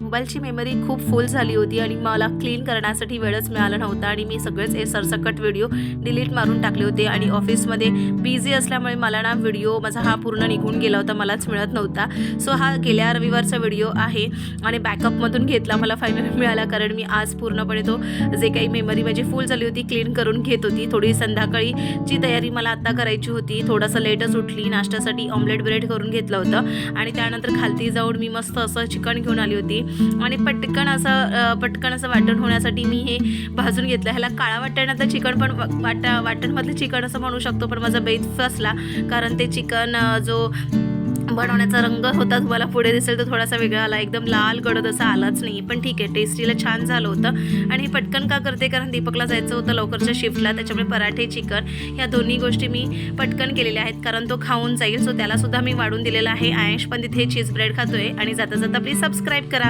मोबाईलची मेमरी खूप फुल झाली होती आणि मला क्लीन करण्यासाठी वेळच मिळाला नव्हता आणि मी सगळेच सरसकट व्हिडिओ डिलीट मारून टाकले होते आणि ऑफिसमध्ये बिझी असल्यामुळे मला ना व्हिडिओ माझा हा पूर्ण निघून गेला होता, मलाच मिळत नव्हता. सो हा गेल्या रविवारचा व्हिडिओ आहे आणि बॅकअपमधून घेतला, मला फायनली मिळाला. कारण मी आज पूर्णपणे तो जे काही मेमरी माझी फुल झाली होती क्लीन करून घेत होती. थोडी संध्याकाळीची तयारी मला आत्ता करायची होती. थोडासा लेटच उठली, नाश्त्यासाठी ऑमलेट ब्रेड करून घेतलं होतं आणि त्यानंतर खालती जाऊन मी मस्त असं चिकन घेऊन आली होती आणि पटकन असं वाटण होण्यासाठी मी हे भाजून घेतलं. ह्याला काळा वाटणातलं चिकन पण वाटणमधलं चिकन असं म्हणू शकतो, पण माझा बेत फसला कारण ते चिकन जो बनवण्याचा रंग होता तुम्हाला पुढे दिसेल तो थोडासा वेगळा आला, एकदम लाल गडद असा आलाच नाही. पण ठीक आहे, टेस्टीला छान झालं होतं. आणि पटकन का करते, कारण दीपकला जायचं होतं लवकरच्या शिफ्टला, त्याच्यामुळे पराठे चिकन ह्या दोन्ही गोष्टी मी पटकन केलेल्या आहेत कारण तो खाऊन जाईल. सो त्यालासुद्धा मी वाढून दिलेला आहे. आयश पण तिथे चीज ब्रेड खातोय आणि जाता जाता प्लीज सबस्क्राईब करा.